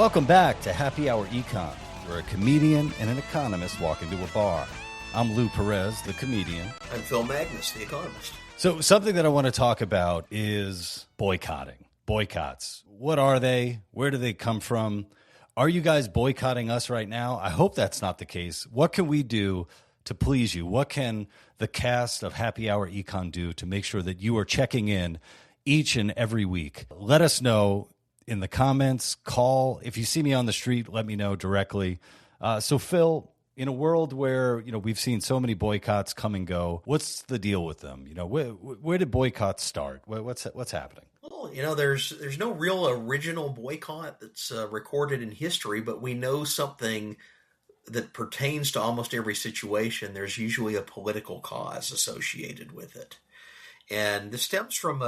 Welcome back to Happy Hour Econ, where a comedian and an economist walk into a bar. I'm Lou Perez, the comedian. I'm Phil Magnus, the economist. So something that I want to talk about is boycotting. Boycotts. What are they? Where do they come from? Are you guys boycotting us right now? I hope that's not the case. What can we do to please you? What can the cast of Happy Hour Econ do to make sure that you are checking in each and every week? Let us know in the comments, call. If you see me on the street, let me know directly. So Phil, in a world where, we've seen so many boycotts come and go, what's the deal with them? Where did boycotts start? What's happening? Well, there's no real original boycott that's recorded in history, but we know something that pertains to almost every situation. There's usually a political cause associated with it. And this stems from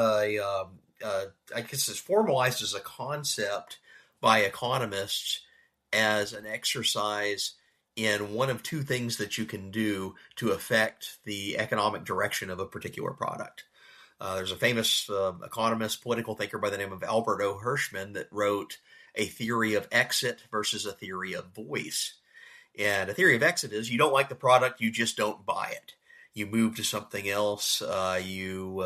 I guess it's formalized as a concept by economists as an exercise in one of two things that you can do to affect the economic direction of a particular product. There's a famous economist, political thinker by the name of Albert O. Hirschman that wrote a theory of exit versus a theory of voice. And a theory of exit is you don't like the product, you just don't buy it. You move to something else, you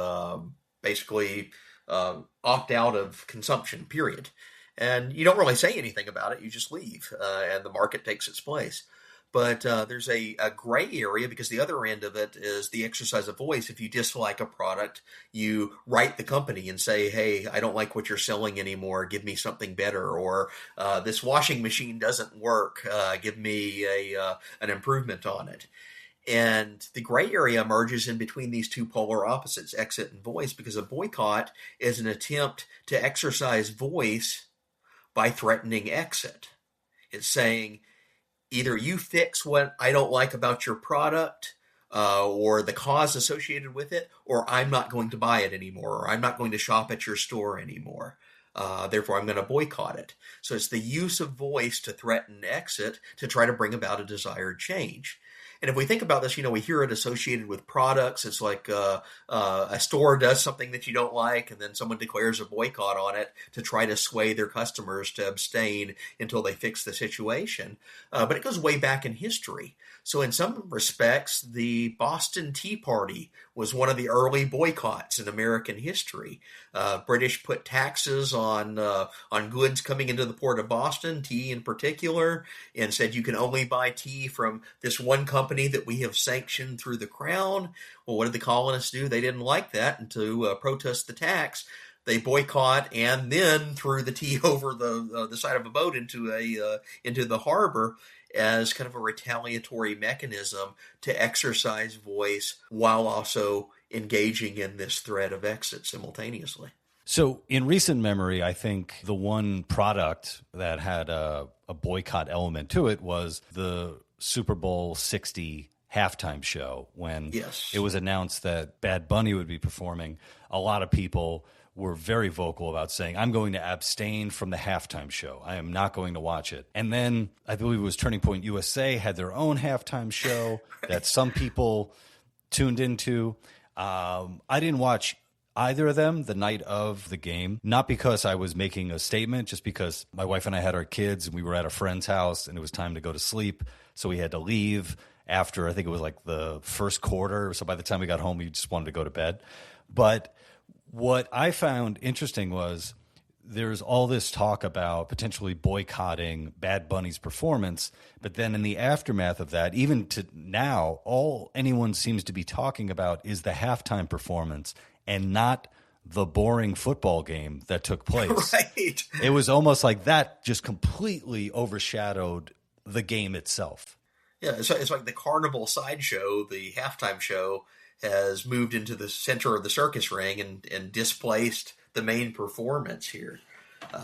basically opt out of consumption, period. And you don't really say anything about it, you just leave, and the market takes its place. But there's a gray area because the other end of it is the exercise of voice. If you dislike a product, you write the company and say, hey, I don't like what you're selling anymore. Give me something better. Or this washing machine doesn't work. Give me an improvement on it. And the gray area emerges in between these two polar opposites, exit and voice, because a boycott is an attempt to exercise voice by threatening exit. It's saying, either you fix what I don't like about your product or the cause associated with it, or I'm not going to buy it anymore, or I'm not going to shop at your store anymore. Therefore, I'm going to boycott it. So it's the use of voice to threaten exit to try to bring about a desired change. And if we think about this, we hear it associated with products. It's like a store does something that you don't like, and then someone declares a boycott on it to try to sway their customers to abstain until they fix the situation. But it goes way back in history. So in some respects, the Boston Tea Party was one of the early boycotts in American history. British put taxes on goods coming into the port of Boston, tea in particular, and said you can only buy tea from this one company that we have sanctioned through the crown. Well, what did the colonists do? They didn't like that, and to protest the tax, they boycott and then threw the tea over the side of a boat into the harbor as kind of a retaliatory mechanism to exercise voice while also engaging in this threat of exit simultaneously. So in recent memory, I think the one product that had a boycott element to it was the Super Bowl 60 halftime show when it was announced that Bad Bunny would be performing. A lot of people were very vocal about saying, I'm going to abstain from the halftime show. I am not going to watch it. And then I believe it was Turning Point USA had their own halftime show that some people tuned into. I didn't watch either of them the night of the game, not because I was making a statement, just because my wife and I had our kids and we were at a friend's house and it was time to go to sleep. So we had to leave after, I think it was like the first quarter. So by the time we got home, we just wanted to go to bed. But what I found interesting was there's all this talk about potentially boycotting Bad Bunny's performance, but then in the aftermath of that, even to now, all anyone seems to be talking about is the halftime performance and not the boring football game that took place. Right. It was almost like that just completely overshadowed the game itself. Yeah, it's like the carnival sideshow, the halftime show, has moved into the center of the circus ring and displaced the main performance here,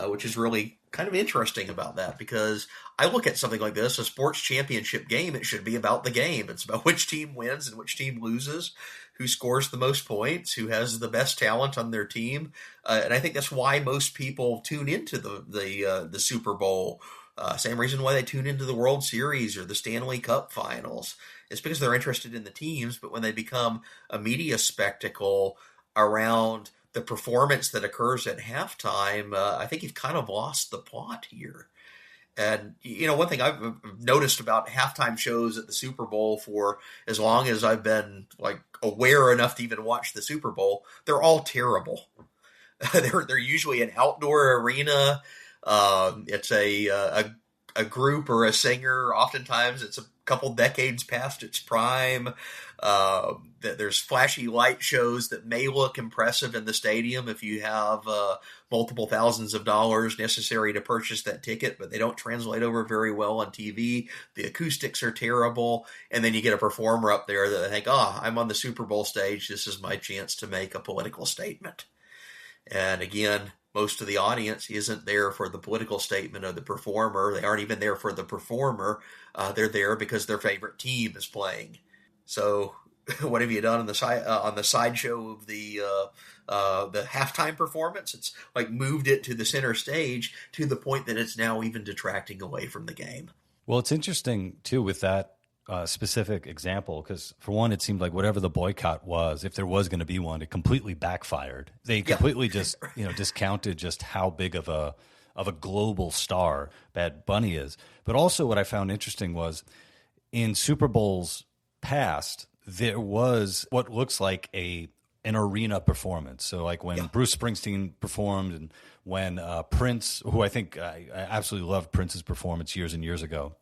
which is really kind of interesting about that, because I look at something like this, a sports championship game, it should be about the game. It's about which team wins and which team loses, who scores the most points, who has the best talent on their team. And I think that's why most people tune into the Super Bowl. Same reason why they tune into the World Series or the Stanley Cup finals. It's because they're interested in the teams, but when they become a media spectacle around the performance that occurs at halftime, I think you've kind of lost the plot here. And, one thing I've noticed about halftime shows at the Super Bowl for as long as I've been like aware enough to even watch the Super Bowl, they're all terrible. They're usually an outdoor arena. It's a group or a singer. Oftentimes it's a couple decades past its prime. There's flashy light shows that may look impressive in the stadium if you have multiple thousands of dollars necessary to purchase that ticket, but they don't translate over very well on TV. The acoustics are terrible. And then you get a performer up there that they think, I'm on the Super Bowl stage. This is my chance to make a political statement. And again, most of the audience isn't there for the political statement of the performer. They aren't even there for the performer. They're there because their favorite team is playing. So, what have you done on the sideshow of the halftime performance? It's like moved it to the center stage to the point that it's now even detracting away from the game. Well, it's interesting too with that specific example, because for one, it seemed like whatever the boycott was, if there was going to be one, it completely backfired. They completely just discounted just how big of a global star Bad Bunny is. But also, what I found interesting was in Super Bowls past, there was what looks like an arena performance. So, like when Bruce Springsteen performed, and when Prince, who I think I absolutely loved Prince's performance years and years ago.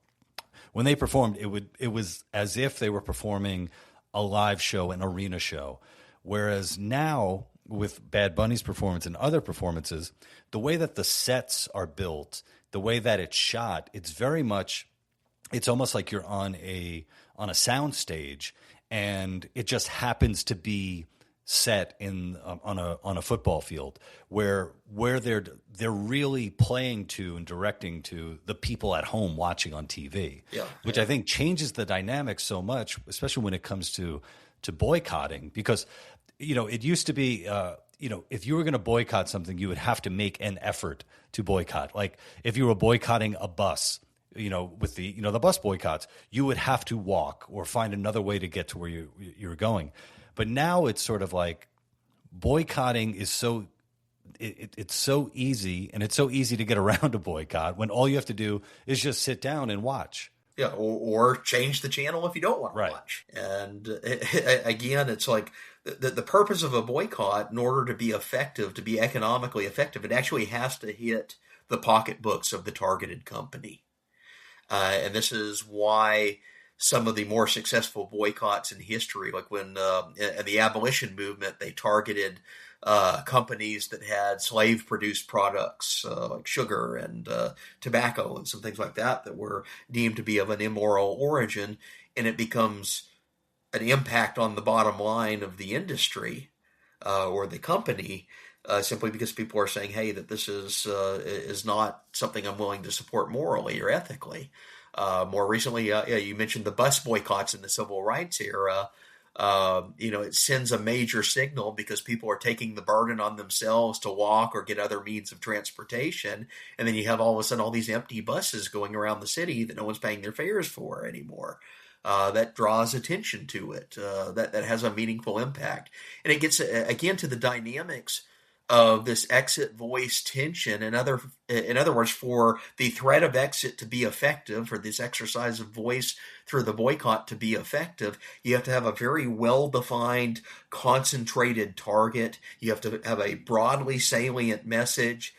When they performed, it was as if they were performing a live show, an arena show. Whereas now, with Bad Bunny's performance and other performances, the way that the sets are built, the way that it's shot, it's almost like you're on a sound stage, and it just happens to be set in on a football field where they're really playing to and directing to the people at home watching on TV, which I think changes the dynamic so much, especially when it comes to boycotting, because it used to be if you were going to boycott something, you would have to make an effort to boycott. Like if you were boycotting a bus, with the the bus boycotts, you would have to walk or find another way to get to where you're going. But now it's sort of like boycotting is it's so easy, and it's so easy to get around a boycott when all you have to do is just sit down and watch. Yeah, or change the channel if you don't want to watch. And again, it's like the purpose of a boycott, in order to be effective, to be economically effective, it actually has to hit the pocketbooks of the targeted company. And this is why some of the more successful boycotts in history, like when in the abolition movement, they targeted companies that had slave-produced products like sugar and tobacco and some things like that were deemed to be of an immoral origin, and it becomes an impact on the bottom line of the industry or the company, simply because people are saying, hey, that this is not something I'm willing to support morally or ethically. More recently, you mentioned the bus boycotts in the civil rights era. It sends a major signal because people are taking the burden on themselves to walk or get other means of transportation. And then you have all of a sudden all these empty buses going around the city that no one's paying their fares for anymore. That draws attention to it. That has a meaningful impact. And it gets, again, to the dynamics of this exit voice tension. In other words, for the threat of exit to be effective, for this exercise of voice through the boycott to be effective, you have to have a very well-defined, concentrated target. You have to have a broadly salient message.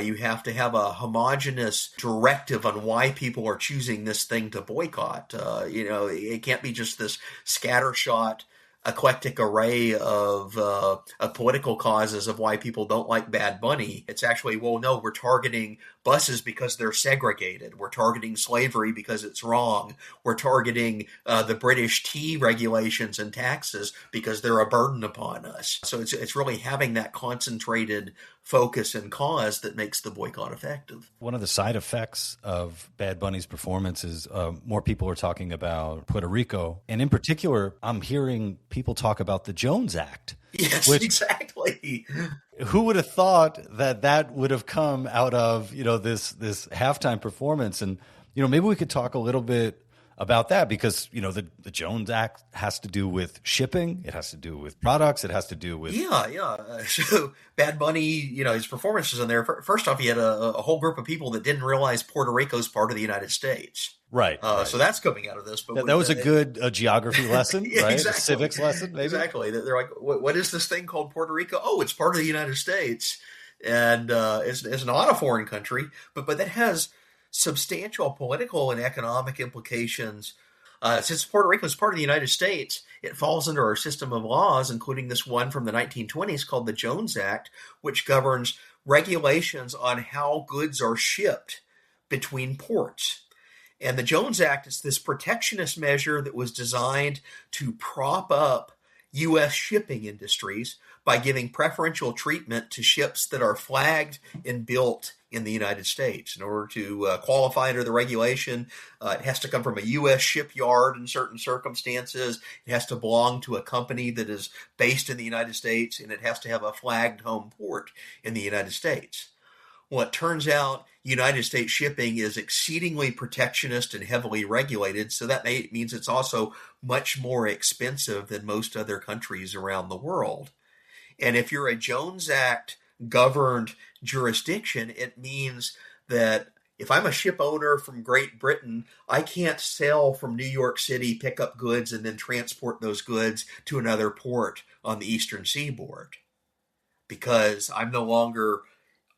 You have to have a homogeneous directive on why people are choosing this thing to boycott. It can't be just this scattershot, eclectic array of political causes of why people don't like Bad Bunny. It's actually, well, no, we're targeting buses because they're segregated. We're targeting slavery because it's wrong. We're targeting the British tea regulations and taxes because they're a burden upon us. So it's really having that concentrated focus and cause that makes the boycott effective. One of the side effects of Bad Bunny's performance is more people are talking about Puerto Rico. And in particular, I'm hearing people talk about the Jones Act. Yes, exactly. Who would have thought that would have come out of, this halftime performance? And, maybe we could talk a little bit about that because, the Jones Act has to do with shipping. It has to do with products. It has to do with... Yeah. So Bad Bunny, his performances in there. First off, he had a whole group of people that didn't realize Puerto Rico is part of the United States. Right. So that's coming out of this. But that was a good geography lesson, yeah, right? Exactly. A civics lesson, maybe? Exactly. They're like, what is this thing called Puerto Rico? Oh, it's part of the United States. And it's not a foreign country, but that has substantial political and economic implications. Since Puerto Rico is part of the United States, it falls under our system of laws, including this one from the 1920s called the Jones Act, which governs regulations on how goods are shipped between ports. And the Jones Act is this protectionist measure that was designed to prop up U.S. shipping industries by giving preferential treatment to ships that are flagged and built in the United States. In order to qualify under the regulation, it has to come from a U.S. shipyard in certain circumstances. It has to belong to a company that is based in the United States, and it has to have a flagged home port in the United States. Well, it turns out United States shipping is exceedingly protectionist and heavily regulated, so that means it's also much more expensive than most other countries around the world. And if you're a Jones Act governed jurisdiction, it means that if I'm a ship owner from Great Britain, I can't sail from New York City, pick up goods, and then transport those goods to another port on the eastern seaboard because I'm no longer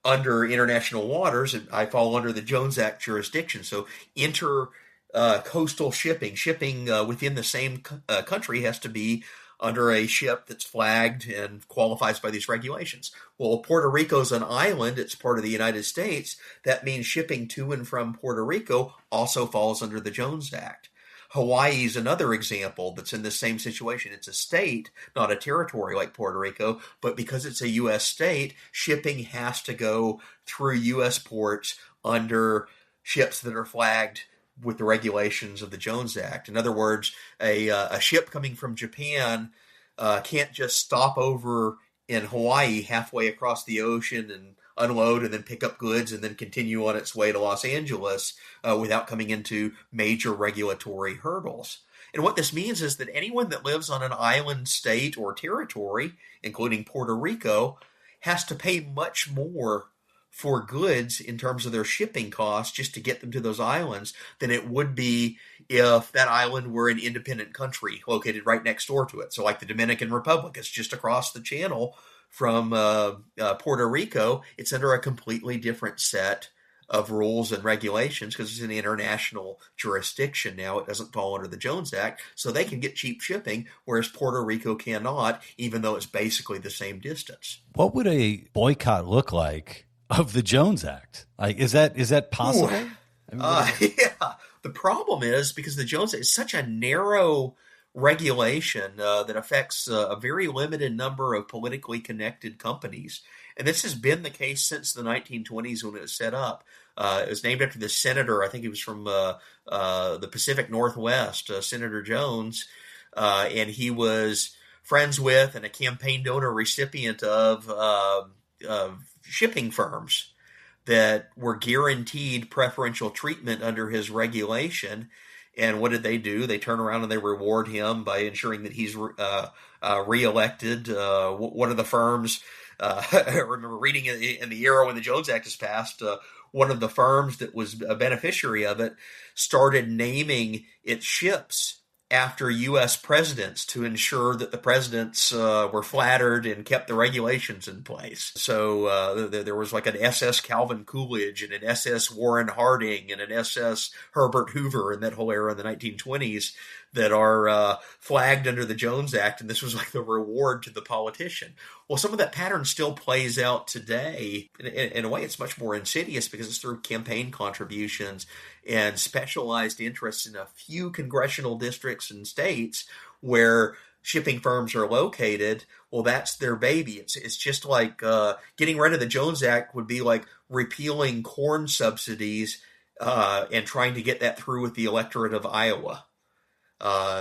under international waters, and I fall under the Jones Act jurisdiction. So coastal shipping within the same country has to be under a ship that's flagged and qualifies by these regulations. Well, Puerto Rico's an island. It's part of the United States. That means shipping to and from Puerto Rico also falls under the Jones Act. Hawaii is another example that's in the same situation. It's a state, not a territory like Puerto Rico, but because it's a U.S. state, shipping has to go through U.S. ports under ships that are flagged with the regulations of the Jones Act. In other words, a ship coming from Japan can't just stop over in Hawaii halfway across the ocean and unload and then pick up goods and then continue on its way to Los Angeles without coming into major regulatory hurdles. And what this means is that anyone that lives on an island state or territory, including Puerto Rico, has to pay much more for goods in terms of their shipping costs just to get them to those islands than it would be if that island were an independent country located right next door to it. So like the Dominican Republic, it's just across the channel from Puerto Rico. It's under a completely different set of rules and regulations because it's an international jurisdiction now. It doesn't fall under the Jones Act, so they can get cheap shipping, whereas Puerto Rico cannot, even though it's basically the same distance. What would a boycott look like of the Jones Act? Like, is that possible? Yeah. The problem is because the Jones Act is such a narrow regulation that affects a very limited number of politically connected companies. And this has been the case since the 1920s when it was set up. It was named after the senator, I think he was from the Pacific Northwest, Senator Jones, and he was friends with and a campaign donor recipient of shipping firms that were guaranteed preferential treatment under his regulation. And what did they do? They turn around and they reward him by ensuring that he's reelected. One of the firms, I remember reading in the era when the Jones Act was passed, one of the firms that was a beneficiary of it started naming its ships after U.S. presidents to ensure that the presidents were flattered and kept the regulations in place. So there was like an SS Calvin Coolidge and an SS Warren Harding and an SS Herbert Hoover in that whole era in the 1920s that are flagged under the Jones Act, and this was like the reward to the politician. Well, some of that pattern still plays out today. In a way, it's much more insidious because it's through campaign contributions and specialized interests in a few congressional districts and states where shipping firms are located. Well, that's their baby. It's just like getting rid of the Jones Act would be like repealing corn subsidies and trying to get that through with the electorate of Iowa.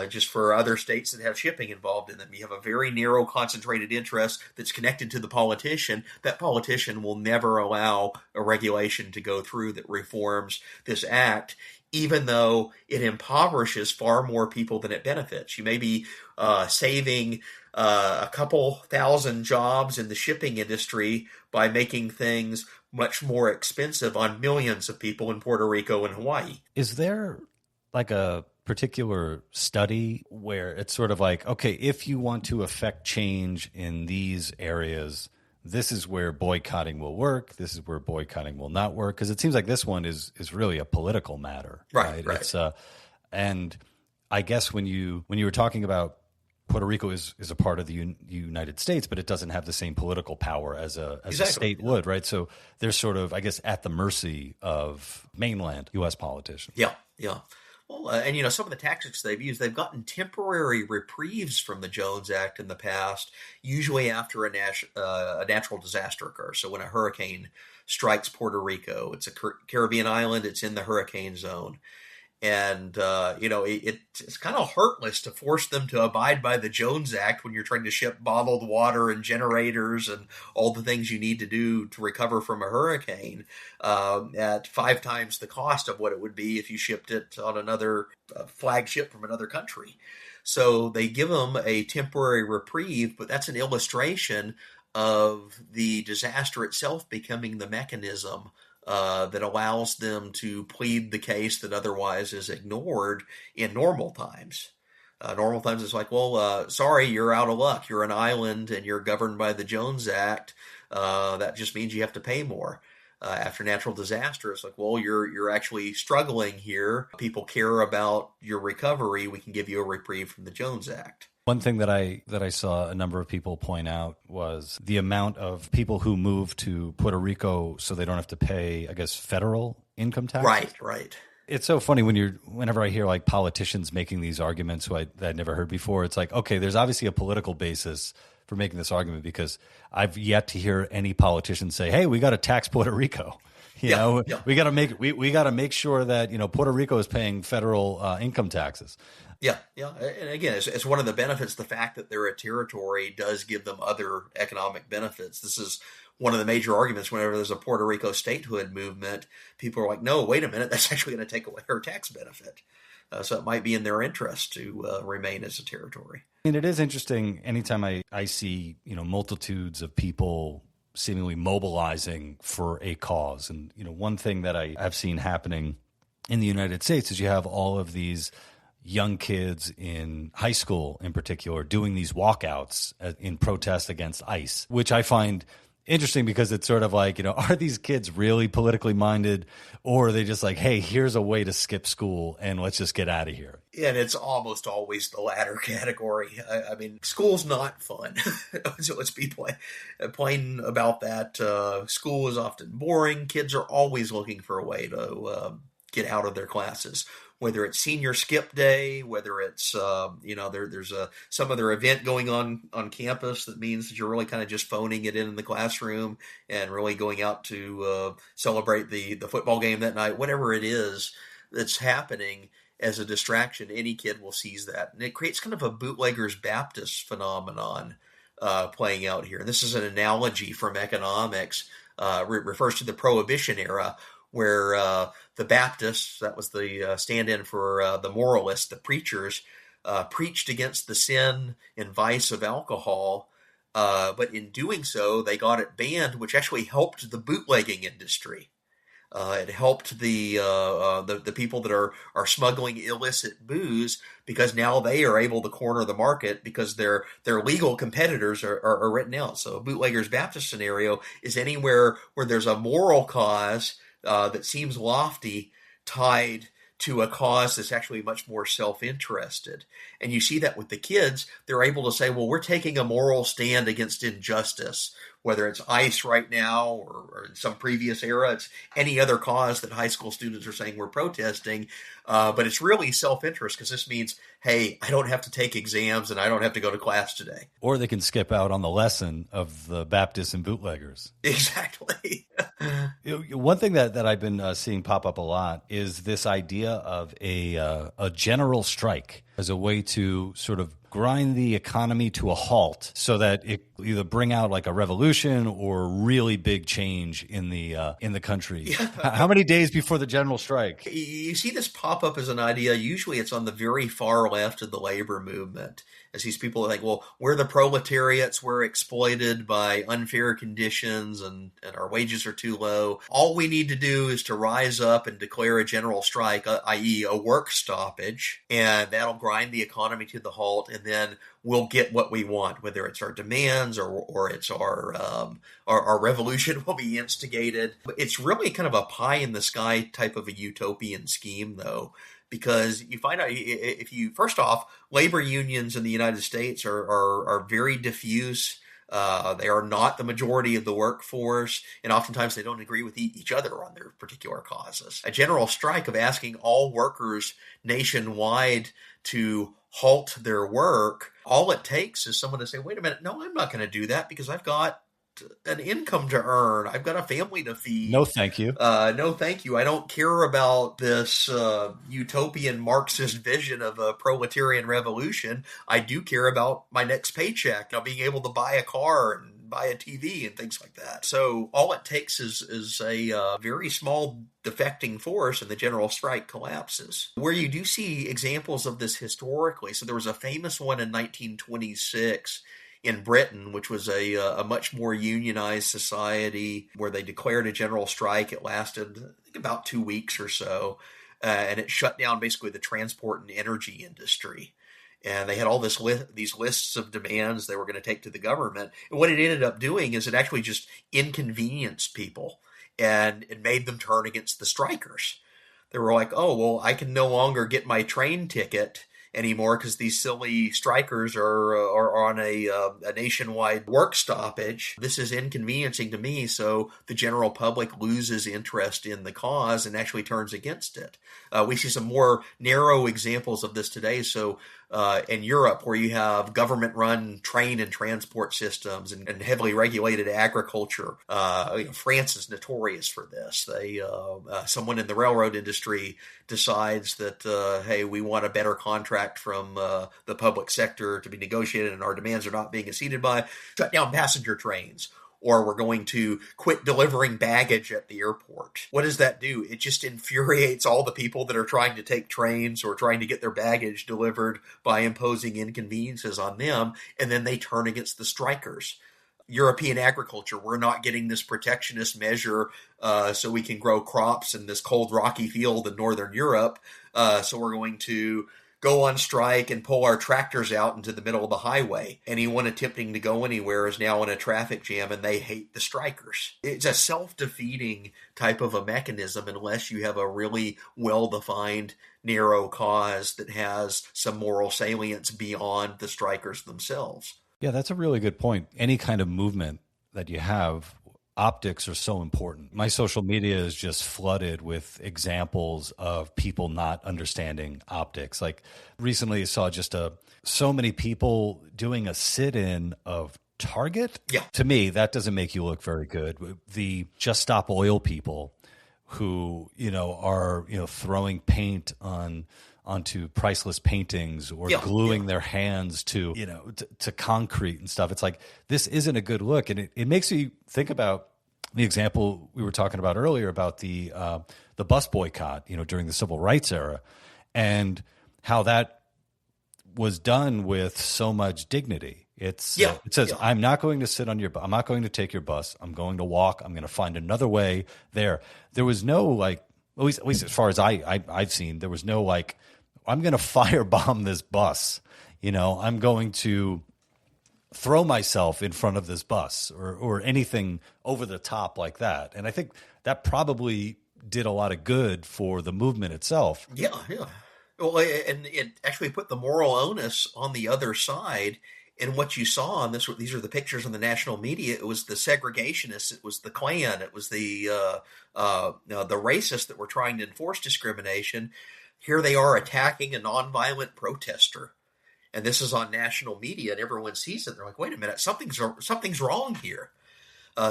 just for other states that have shipping involved in them. You have a very narrow, concentrated interest that's connected to the politician. That politician will never allow a regulation to go through that reforms this act, even though it impoverishes far more people than it benefits. You may be saving a couple thousand jobs in the shipping industry by making things much more expensive on millions of people in Puerto Rico and Hawaii. Is there like a particular study where it's sort of like, okay, if you want to affect change in these areas, this is where boycotting will work, this is where boycotting will not work? Because it seems like this one is really a political matter, right? It's and I guess when you were talking about Puerto Rico is a part of the United States, but it doesn't have the same political power as a state would, right? So they're sort of, I guess, at the mercy of mainland U.S. politicians. Yeah. Well, and some of the tactics they've used, they've gotten temporary reprieves from the Jones Act in the past, usually after a natural disaster occurs. So when a hurricane strikes Puerto Rico, it's a Caribbean island, it's in the hurricane zone. And, it's kind of heartless to force them to abide by the Jones Act when you're trying to ship bottled water and generators and all the things you need to do to recover from a hurricane at 5 times the cost of what it would be if you shipped it on another flagship from another country. So they give them a temporary reprieve, but that's an illustration of the disaster itself becoming the mechanism that allows them to plead the case that otherwise is ignored in normal times. Normal times it's like, well, sorry, you're out of luck. You're an island and you're governed by the Jones Act. That just means you have to pay more. After natural disaster, it's like, well, you're actually struggling here. People care about your recovery. We can give you a reprieve from the Jones Act. One thing that I saw a number of people point out was the amount of people who move to Puerto Rico so they don't have to pay, I guess, federal income taxes. Right. It's so funny whenever I hear like politicians making these arguments that I'd never heard before. It's like, okay, there's obviously a political basis for making this argument, because I've yet to hear any politician say, "Hey, we got to tax Puerto Rico." We got to make sure that Puerto Rico is paying federal income taxes. Yeah. And again, it's one of the benefits. The fact that they're a territory does give them other economic benefits. This is one of the major arguments whenever there's a Puerto Rico statehood movement. People are like, no, wait a minute, that's actually going to take away our tax benefit. So it might be in their interest to remain as a territory. I mean, it is interesting anytime I see, multitudes of people seemingly mobilizing for a cause. And, one thing that I have seen happening in the United States is you have all of these young kids in high school in particular doing these walkouts in protest against ICE, which I find interesting because it's sort of like, are these kids really politically minded, or are they just like, hey, here's a way to skip school and let's just get out of here? And it's almost always the latter category. I mean, school's not fun. So let's be plain about that. School is often boring. Kids are always looking for a way to get out of their classes. Whether it's senior skip day, whether it's, there's some other event going on campus that means that you're really kind of just phoning it in the classroom and really going out to celebrate the football game that night, whatever it is that's happening as a distraction, any kid will seize that. And it creates kind of a bootleggers Baptist phenomenon playing out here. And this is an analogy from economics, refers to the Prohibition era, where the Baptists, that was the stand-in for the moralists, the preachers, preached against the sin and vice of alcohol, but in doing so, they got it banned, which actually helped the bootlegging industry. It helped the people that are smuggling illicit booze, because now they are able to corner the market because their legal competitors are written out. So a bootleggers Baptist scenario is anywhere where there's a moral cause that seems lofty, tied to a cause that's actually much more self-interested. And you see that with the kids. They're able to say, well, we're taking a moral stand against injustice, whether it's ICE right now or in some previous era. It's any other cause that high school students are saying we're protesting. But it's really self-interest, because this means, hey, I don't have to take exams and I don't have to go to class today. Or they can skip out on the lesson of the Baptists and bootleggers. Exactly. One thing that I've been seeing pop up a lot is this idea of a general strike. as a way to sort of grind the economy to a halt so that it either bring out like a revolution or really big change in the country. Yeah. How many days before the general strike? You see this pop up as an idea. Usually it's on the very far left of the labor movement, as these people think, well, we're the proletariats, we're exploited by unfair conditions and our wages are too low. All we need to do is to rise up and declare a general strike, i.e. a work stoppage, and that'll grind the economy to the halt, and then we'll get what we want, whether it's our demands or it's our revolution will be instigated. It's really kind of a pie in the sky type of a utopian scheme, though, because you find out first off, labor unions in the United States are very diffuse. They are not the majority of the workforce, and oftentimes they don't agree with each other on their particular causes. A general strike of asking all workers nationwide to halt their work, all it takes is someone to say, wait a minute, no, I'm not going to do that because I've got an income to earn. I've got a family to feed. No, thank you. No, thank you. I don't care about this utopian Marxist vision of a proletarian revolution. I do care about my next paycheck, being able to buy a car and buy a TV and things like that. So all it takes is a very small defecting force and the general strike collapses. Where you do see examples of this historically, so there was a famous one in 1926 in Britain, which was a much more unionized society where they declared a general strike. It lasted, I think, about 2 weeks or so, and it shut down basically the transport and energy industry. And they had all these lists of demands they were going to take to the government. And what it ended up doing is it actually just inconvenienced people, and it made them turn against the strikers. They were like, oh, well, I can no longer get my train ticket anymore because these silly strikers are on a nationwide work stoppage. This is inconveniencing to me, so the general public loses interest in the cause and actually turns against it. We see some more narrow examples of this today. So in Europe, where you have government-run train and transport systems and heavily regulated agriculture, France is notorious for this. Someone in the railroad industry decides that, hey, we want a better contract from the public sector to be negotiated and our demands are not being acceded by, shut down passenger trains. Or we're going to quit delivering baggage at the airport. What does that do? It just infuriates all the people that are trying to take trains or trying to get their baggage delivered by imposing inconveniences on them, and then they turn against the strikers. European agriculture, we're not getting this protectionist measure so we can grow crops in this cold, rocky field in northern Europe, so we're going to go on strike and pull our tractors out into the middle of the highway. Anyone attempting to go anywhere is now in a traffic jam, and they hate the strikers. It's a self-defeating type of a mechanism unless you have a really well-defined, narrow cause that has some moral salience beyond the strikers themselves. Yeah, that's a really good point. Any kind of movement that you have, optics are so important. My social media is just flooded with examples of people not understanding optics. Like recently I saw just so many people doing a sit-in of Target. Yeah. To me, that doesn't make you look very good. The Just Stop Oil people who, are, throwing paint onto priceless paintings or gluing their hands to concrete and stuff. It's like, this isn't a good look. And it makes me think about the example we were talking about earlier about the bus boycott, during the civil rights era, and how that was done with so much dignity. It says, I'm not going to sit on I'm not going to take your bus. I'm going to walk. I'm going to find another way there. There was no at least as far as I've seen, there was no I'm going to firebomb this bus. I'm going to throw myself in front of this bus or anything over the top like that. And I think that probably did a lot of good for the movement itself. Yeah. Well, and it actually put the moral onus on the other side. And what you saw on these are the pictures on the national media. It was the segregationists. It was the Klan. It was the racists that were trying to enforce discrimination. Here they are attacking a nonviolent protester. And this is on national media, and everyone sees it. They're like, wait a minute, something's wrong here.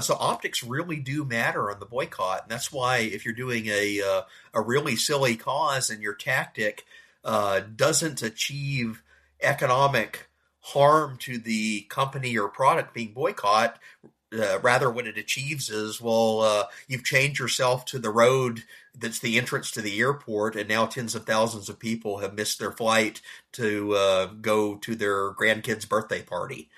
So optics really do matter on the boycott. And that's why if you're doing a really silly cause and your tactic doesn't achieve economic harm to the company or product being boycotted. Rather, what it achieves is, you've changed yourself to the road that's the entrance to the airport, and now tens of thousands of people have missed their flight to go to their grandkid's birthday party.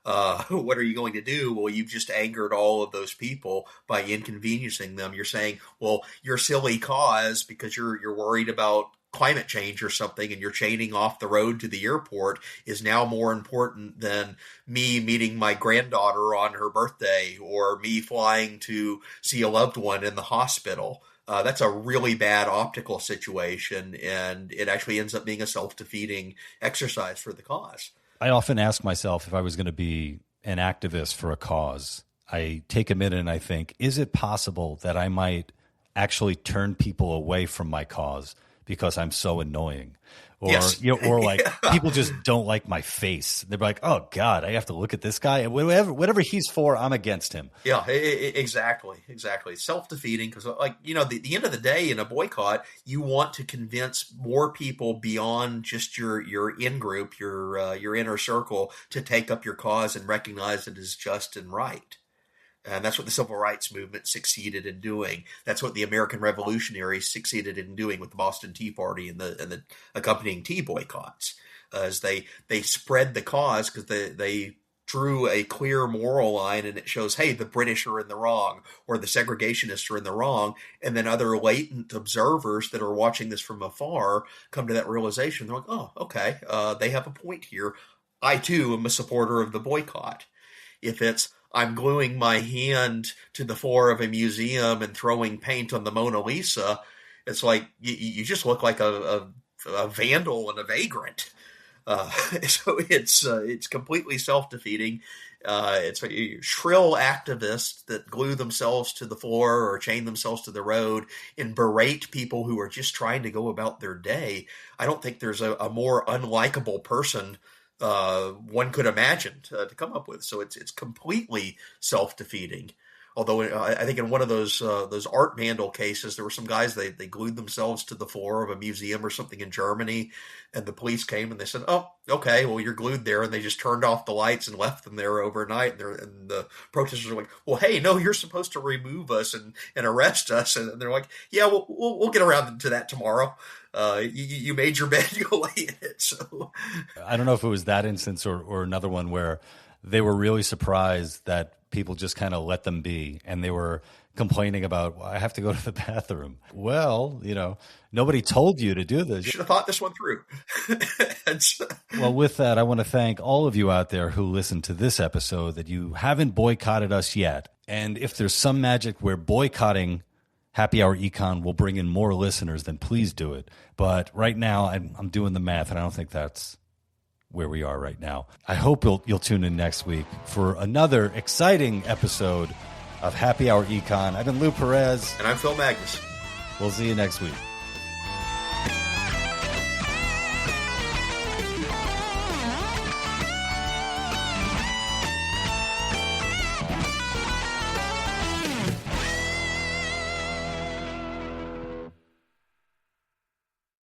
What are you going to do? Well, you've just angered all of those people by inconveniencing them. You're saying, well, your silly cause, because you're worried about climate change or something, and you're chaining off the road to the airport, is now more important than me meeting my granddaughter on her birthday, or me flying to see a loved one in the hospital. That's a really bad optical situation, and it actually ends up being a self-defeating exercise for the cause. I often ask myself, if I was going to be an activist for a cause, I take a minute and I think, is it possible that I might actually turn people away from my cause because I'm so annoying? Or, yes. Or like people just don't like my face. They're like, oh God, I have to look at this guy. Whatever he's for, I'm against him. Yeah, exactly. Self-defeating, because the end of the day in a boycott, you want to convince more people beyond just your in-group, your inner circle, to take up your cause and recognize it as just and right. And that's what the civil rights movement succeeded in doing. That's what the American revolutionaries succeeded in doing with the Boston Tea Party and the accompanying tea boycotts. As they spread the cause, because they drew a clear moral line, and it shows, hey, the British are in the wrong, or the segregationists are in the wrong. And then other latent observers that are watching this from afar come to that realization. They're like, oh, okay, they have a point here. I, too, am a supporter of the boycott. If it's, I'm gluing my hand to the floor of a museum and throwing paint on the Mona Lisa, it's like you just look like a vandal and a vagrant. So it's completely self-defeating. It's shrill activists that glue themselves to the floor or chain themselves to the road and berate people who are just trying to go about their day. I don't think there's a more unlikable person one could imagine to come up with. So it's completely self-defeating. Although I think in one of those art vandal cases, there were some guys, they glued themselves to the floor of a museum or something in Germany, and the police came and they said, oh, okay, well, you're glued there. And they just turned off the lights and left them there overnight. And the protesters are like, well, hey, no, you're supposed to remove us and arrest us. And they're like, yeah, we'll get around to that tomorrow. You made your bed, you go lay in it. So I don't know if it was that instance or another one where they were really surprised that people just kind of let them be, and they were complaining about, well, I have to go to the bathroom. Well, nobody told you to do this. You should have thought this one through. Well, with that, I want to thank all of you out there who listened to this episode that you haven't boycotted us yet. And if there's some magic where boycotting Happy Hour Econ will bring in more listeners, then please do it. But right now, I'm doing the math, and I don't think that's where we are right now. I hope you'll tune in next week for another exciting episode of Happy Hour Econ. I've been Lou Perez. And I'm Phil Magnus. We'll see you next week.